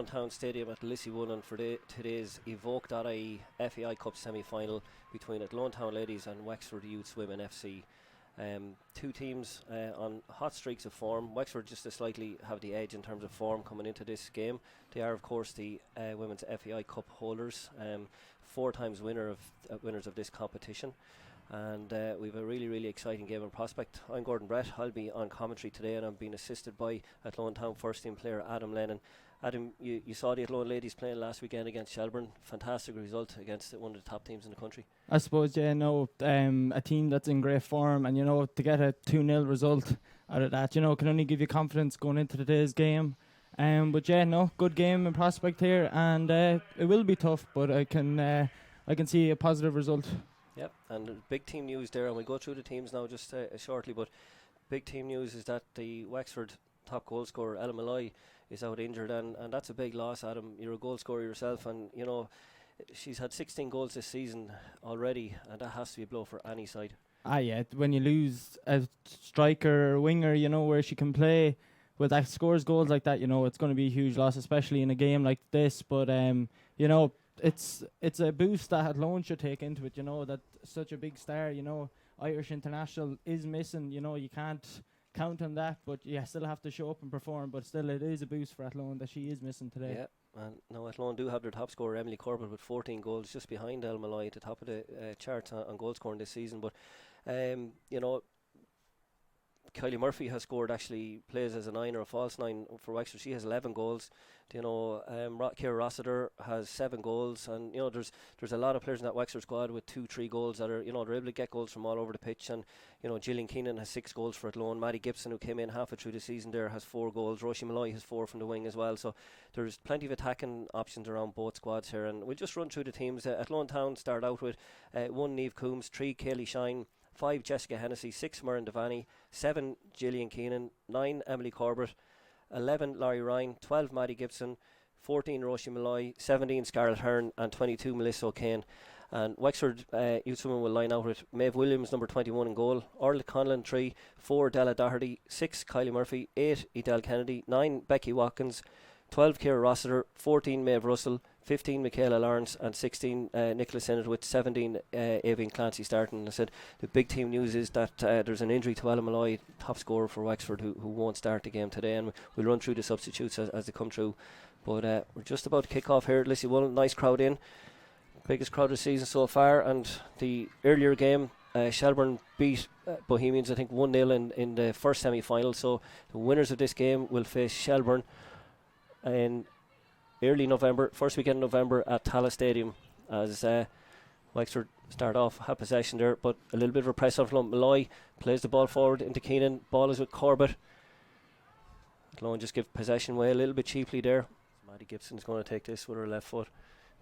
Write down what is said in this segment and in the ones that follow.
Town Stadium at Lissy 1 on for today's Evoke.ie FAI Cup semi-final between Athlone Town Ladies and Wexford Youths Women FC. Two teams on hot streaks of form. Wexford just to slightly have the edge in terms of form coming into this game. They are of course the Women's FAI Cup holders, 4 times winners of this competition. And we have a really exciting game in prospect. I'm Gordon Brett. I'll be on commentary today, and I'm being assisted by Athlone Town first team player Adam Lennon. Adam, you saw the Athlone ladies playing last weekend against Shelburne. Fantastic result against one of the top teams in the country. I suppose, a team that's in great form, and to get a 2-0 result out of that, can only give you confidence going into today's game. Good game in prospect here, and it will be tough, but I can see a positive result. Yep, and big team news there, and we'll go through the teams now just shortly, but big team news is that the Wexford top goal scorer, Ella Malloy, is out injured, and that's a big loss, Adam. You're a goal scorer yourself, and she's had 16 goals this season already, and that has to be a blow for any side. When you lose a striker or winger, where she can play, with that scores goals like that, it's going to be a huge loss, especially in a game like this, but it's a boost that Athlone should take into it, that such a big star, Irish international is missing, you can't count on that, but you still have to show up and perform, but still it is a boost for Athlone that she is missing today. Yeah, and now Athlone do have their top scorer Emily Corbett with 14 goals, just behind El Malloy at the top of the charts on goal scoring this season, but Kylie Murphy has scored, actually plays as a 9 or a false 9 for Wexford. She has 11 goals. Ciara Rossiter has 7 goals, and there's a lot of players in that Wexford squad with 2-3 goals that are they're able to get goals from all over the pitch. And Gillian Keenan has 6 goals for Athlone. Maddie Gibson, who came in halfway through the season there, has 4 goals. Roisin Malloy has 4 from the wing as well. So there's plenty of attacking options around both squads here, and we'll just run through the teams. Athlone Town start out with 1 Niamh Coombs, 3 Kaylee Shine, 5 Jessica Hennessy, 6 Murren Devaney, 7 Gillian Keenan, 9 Emily Corbett, 11 Laurie Ryan, 12 Maddie Gibson, 14 Roisin Malloy, 17 Scarlett Hearn, and 22 Melissa O'Kane. And Wexford youth women will line out with Maeve Williams, number 21 in goal, Orla Conlon 3, 4 Della Doherty, 6 Kylie Murphy, 8 Edel Kennedy, 9 Becky Watkins, 12 Ciara Rossiter, 14 Maeve Russell, 15 Michaela Lawrence, and 16 Nicola Sinnott, with 17 Avian Clancy starting. And I said the big team news is that there's an injury to Ella Malloy, top scorer for Wexford, who won't start the game today, and we'll run through the substitutes as they come through. But we're just about to kick off here at Lissy 1. Nice crowd in, biggest crowd of the season so far. And the earlier game, Shelburne beat Bohemians, I think 1-0 in the first semi-final. So the winners of this game will face Shelburne in early November, first weekend in November at Tallaght Stadium, as Wexford start off, have possession there, but a little bit of a press on from Malloy, plays the ball forward into Keenan, ball is with Corbett. Athlone just give possession away a little bit cheaply there. Maddie Gibson's going to take this with her left foot,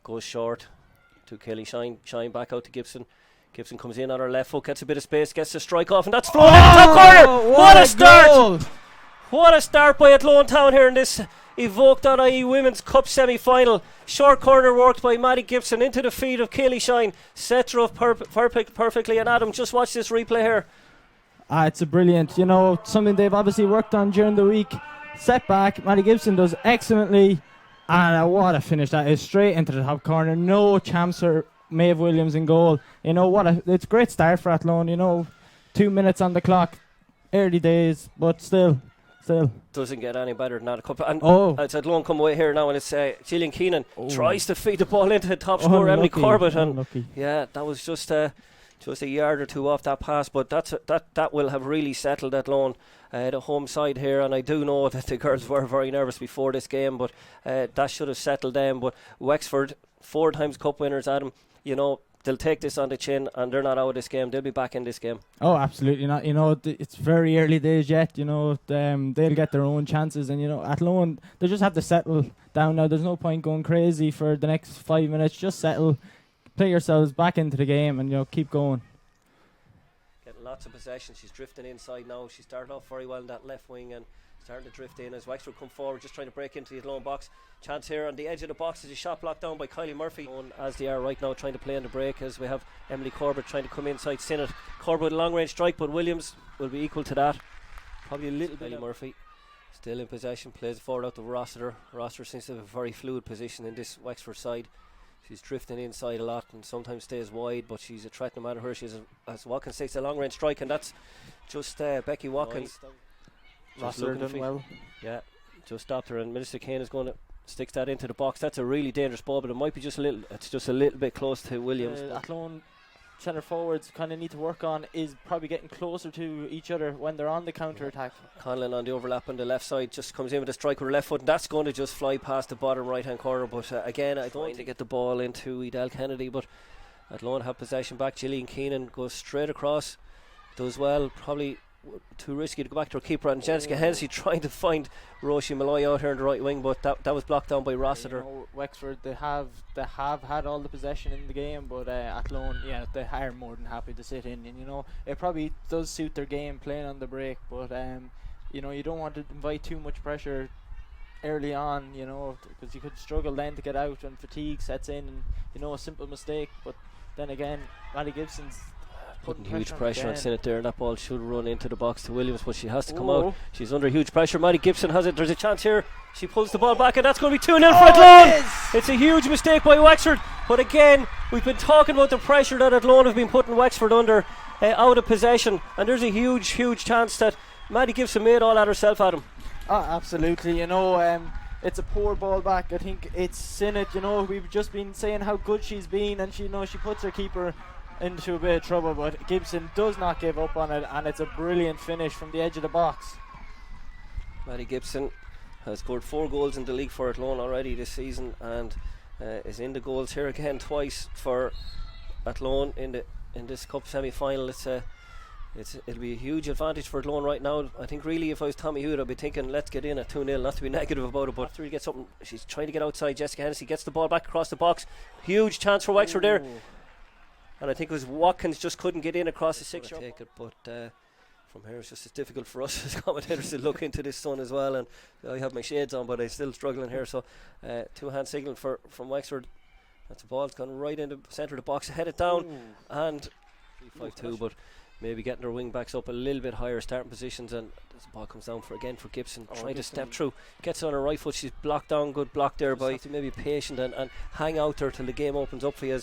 goes short to Kaylee Shine, Shine back out to Gibson. Gibson comes in on her left foot, gets a bit of space, gets the strike off, and that's flown into the top corner. What a start! Goal. What a start by Athlone Town here in this Evoke.ie Women's Cup semi-final. Short corner worked by Maddie Gibson into the feet of Kaylee Shine. Sets her up perfectly. And Adam, just watch this replay here. It's a brilliant, something they've obviously worked on during the week. Set back, Maddie Gibson does excellently. And what a finish that is, straight into the top corner. No chance for Maeve Williams in goal. It's a great start for Athlone. 2 minutes on the clock, early days, but still doesn't get any better than that. It's Athlone come away here now, and it's Gillian Keenan tries to feed the ball into the top scorer Emily Corbett, and that was just a yard or two off that pass, but that will have really settled Athlone, the home side here. And I do know that the girls were very nervous before this game, but that should have settled them. But Wexford, 4 times cup winners, Adam, they'll take this on the chin, and they're not out of this game. They'll be back in this game. Oh, absolutely not. It's very early days yet. They'll get their own chances, and Athlone, they just have to settle down now. There's no point going crazy for the next 5 minutes. Just settle, play yourselves back into the game, and keep going. Getting lots of possession. She's drifting inside now. She started off very well in that left wing and starting to drift in as Wexford come forward, just trying to break into the Athlone box. Chance here on the edge of the box. There's a shot blocked down by Kylie Murphy, as they are right now, trying to play in the break, as we have Emily Corbett trying to come inside Sinnott. Corbett with a long range strike, but Williams will be equal to that. Probably a little bit. Kylie Murphy Still in possession, plays forward out to Rossiter. Rossiter seems to have a very fluid position in this Wexford side. She's drifting inside a lot and sometimes stays wide, but she's a threat no matter where she is. As Watkins takes a long range strike, and that's just Becky Watkins. Rossiter done well. Yeah, just stopped her, and Melissa Kane is going to sticks that into the box. That's a really dangerous ball, but it might be just a little. It's just a little bit close to Williams. Athlone centre forwards kind of need to work on is probably getting closer to each other when they're on the counter attack. Conlon on the overlap on the left side just comes in with a strike with her left foot, and that's going to just fly past the bottom right hand corner. But again, I don't want to get the ball into Edel Kennedy, but Athlone have possession back. Gillian Keenan goes straight across, does well, probably too risky to go back to her keeper, and Jessica Hennessy trying to find Roisin Malloy out here in the right wing, but that was blocked down by Rossiter. Wexford, they have had all the possession in the game, but Athlone, they are more than happy to sit in, and it probably does suit their game playing on the break, but you don't want to invite too much pressure early on, because you could struggle then to get out when fatigue sets in, and a simple mistake. But then again, Maddie Gibson's putting huge pressure on Sinnott there, and that ball should run into the box to Williams, but she has to come out. She's under huge pressure. Maddie Gibson has it. There's a chance here. She pulls the ball back, and that's going to be 2-0 for Athlone. It's a huge mistake by Wexford, but again, we've been talking about the pressure that Athlone have been putting Wexford under out of possession, and there's a huge chance that Maddie Gibson made all that herself, Adam. Absolutely. It's a poor ball back. I think it's Sinnott. We've just been saying how good she's been, and she puts her keeper into a bit of trouble, but Gibson does not give up on it, and it's a brilliant finish from the edge of the box. Maddie Gibson has scored 4 goals in the league for Athlone already this season, and is in the goals here again twice for Athlone in this cup semi-final. It'll be a huge advantage for Athlone right now. I think really if I was Tommy Hewitt, I'd be thinking let's get in at 2-0, not to be negative about it, but after he gets something, she's trying to get outside. Jessica Hennessy gets the ball back across the box. Huge chance for Wexford there. And I think it was Watkins just couldn't get in across the 6 yard. Take it, but from here it's just as difficult for us as commentators to look into this sun as well. And I have my shades on, but I'm still struggling here. So 2-hand signal from Wexford. That's a ball. It's gone right in the centre of the box, headed down, and 3-5-2. But maybe getting their wing backs up a little bit higher starting positions, and the ball comes down for Gibson, trying to step through, gets it on her right foot. She's blocked down, good block there by maybe patient and hang out there till the game opens up for you.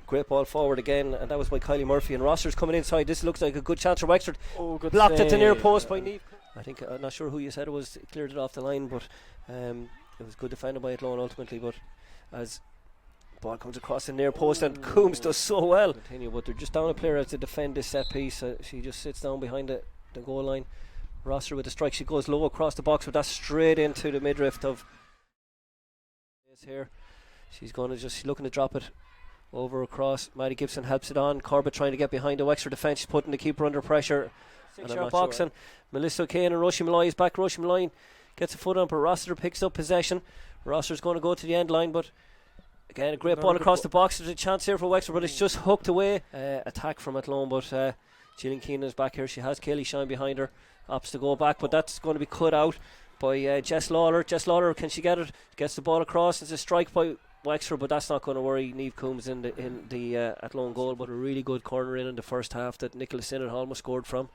Great ball forward again, and that was by Kylie Murphy, and Rossiter's coming inside. This looks like a good chance for Wexford. Good blocked save. at the near post by Neve. I think I'm not sure who you said it was, cleared it off the line, but it was good defended by Athlone ultimately. But as the ball comes across the near post, and Coombs does so well. But they're just down a player to defend this set piece. She just sits down behind the goal line. Rossiter with the strike, she goes low across the box, but that's straight into the midriff of here. She's looking to drop it over across. Maddie Gibson helps it on. Corbett trying to get behind the Wexford defence. She's putting the keeper under pressure. 6 yard box, sure. And Melissa Kane and Roisin Malloy is back. Roisin Malloy gets a foot on, but Rossiter picks up possession. Rossiter's going to go to the end line, but again a great ball across the box. There's a chance here for Wexford, but it's just hooked away. Attack from Athlone, but Gillian Keenan is back here. She has Kaylee Shine behind her. Opts to go back, but that's going to be cut out by Jess Lawler. Jess Lawler, can she get it? Gets the ball across. It's a strike by Wexford, but that's not going to worry Neve Coombs in the Athlone goal. But a really good corner in the first half that Nicola Sinnott almost scored from.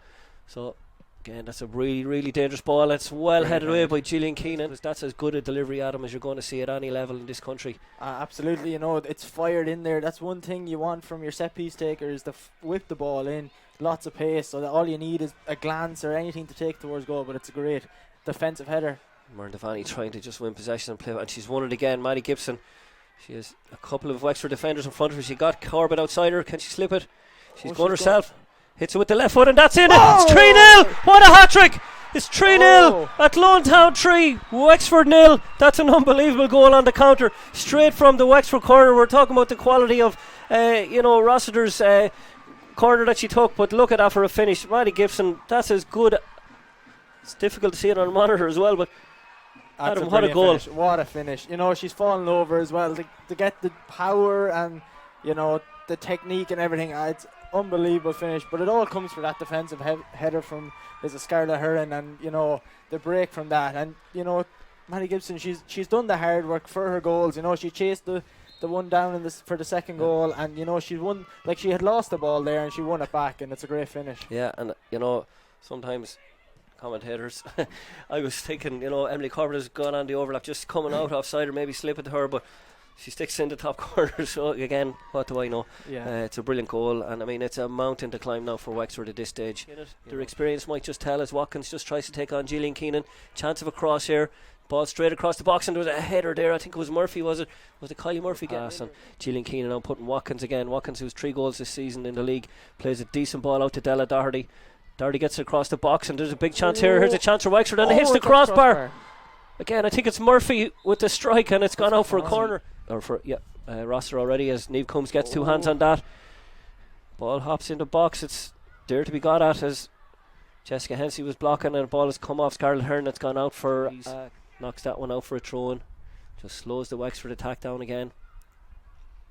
So again, that's a really dangerous ball. It's well headed away by Gillian Keenan. That's as good a delivery, Adam, as you're going to see at any level in this country. Absolutely, it's fired in there. That's one thing you want from your set piece taker, is to whip the ball in. Lots of pace, so that all you need is a glance or anything to take towards goal. But it's a great defensive header. Myrne Devaney trying to just win possession and play, and she's won it again. Maddie Gibson, she has a couple of Wexford defenders in front of her. She got Corbett outside her. Can she slip it? She's gone herself. Hits it with the left foot, and that's in it. It's 3-0. What a hat trick! It's 3-0. Athlone Town 3, Wexford 0. That's an unbelievable goal on the counter, straight from the Wexford corner. We're talking about the quality of Rossiter's corner that she took, but look at that for a finish. Maddie Gibson, that's as good. It's difficult to see it on a monitor as well, but Adam, what a goal. Finish. What a finish. She's fallen over as well to get the power and the technique and everything. It's unbelievable finish, but it all comes from that defensive header from Scarlett Heron, and the break from that. And Maddie Gibson, she's done the hard work for her goals. She chased the one down for the second goal, and she won. Like, she had lost the ball there and she won it back, and it's a great finish. Yeah, and sometimes commentators. I was thinking, Emily Corbett has gone on the overlap, just coming out offside or maybe slipping to her, but she sticks in the top corner. So again, what do I know? It's a brilliant goal, and I mean it's a mountain to climb now for Wexford at this stage. Their experience might just tell us. Watkins just tries to take on Gillian Keenan. Chance of a cross here. Ball straight across the box, and there was a header there. I think it was Murphy, was it Kylie Murphy gas? And Gillian Keenan now putting Watkins again. Watkins, who's 3 goals this season in the league, plays a decent ball out to Della Doherty. Doherty gets it across the box, and there's a big chance here. Here's a chance for Wexford, and it hits the crossbar. Again, I think it's Murphy with the strike, and it's gone out for a corner. Roster already as Niamh Coombs gets 2 hands on that. Ball hops in the box. It's there to be got at as Jessica Hensey was blocking, and the ball has come off Scarlett Hearn. It's gone out for knocks that one out for a throw-in. Just slows the Wexford attack down again.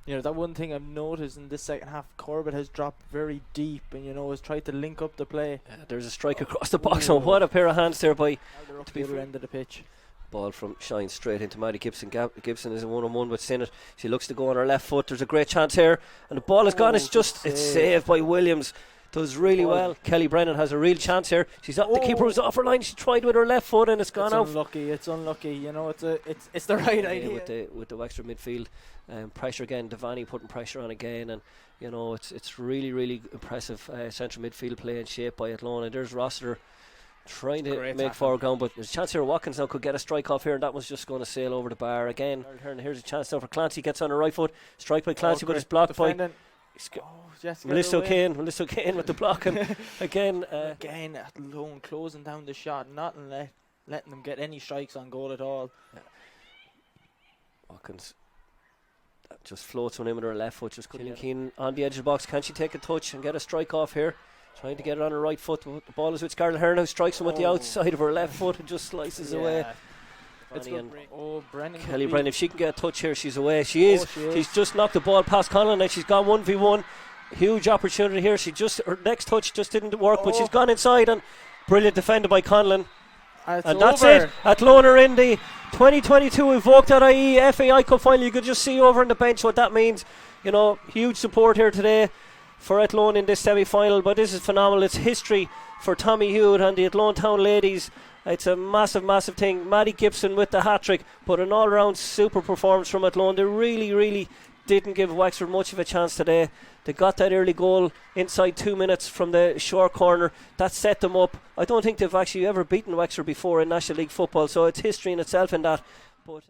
That one thing I've noticed in this second half, Corbett has dropped very deep and has tried to link up the play. There's a strike across the box, and what a pair of hands there by the other end of the pitch. Ball from Shine straight into Maddie Gibson. Gibson is a 1-on-1 with Sinnott. She looks to go on her left foot. There's a great chance here, and the ball is gone. It's saved by Williams. Does really well. Kelly Brennan has a real chance here. She's up. The keeper was off her line. She tried with her left foot, and it's gone out. It's unlucky. It's the right idea with the Wexford midfield. Pressure again. Devani putting pressure on again, and it's really really impressive central midfield play and shape by Athlone. And there's Rossiter trying to make forward ground, but there's a chance here. Watkins now could get a strike off here, and that was just going to sail over the bar again. And here's a chance now for Clancy. Gets on her right foot. Strike by Clancy, but it's blocked by Melissa O'Kane with the block, and again Athlone closing down the shot, not letting them get any strikes on goal at all. Watkins just floats one in with her left foot. Just Gillian Keenan on the edge of the box. Can she take a touch and get a strike off here? Trying to get it on her right foot. The ball is with Scarlett Hearn, who strikes him with the outside of her left foot and just slices away. Kelly Brennan, if she can get a touch here, she's away. She is. She's just knocked the ball past Conlon, and she's gone 1v1. Huge opportunity here. Her next touch just didn't work, but she's gone inside, and brilliant defended by Conlon. And that's it. Athlone are in the 2022 Evoke.ie FAI Cup final. You could just see over on the bench what that means. Huge support here today for Athlone in this semi-final, but this is phenomenal. It's history for Tommy Hewitt and the Athlone Town ladies. It's a massive, massive thing. Maddie Gibson with the hat-trick, but an all-round super performance from Athlone. They really, really didn't give Wexford much of a chance today. They got that early goal inside 2 minutes from the short corner. That set them up. I don't think they've actually ever beaten Wexford before in National League football, so it's history in itself in that. But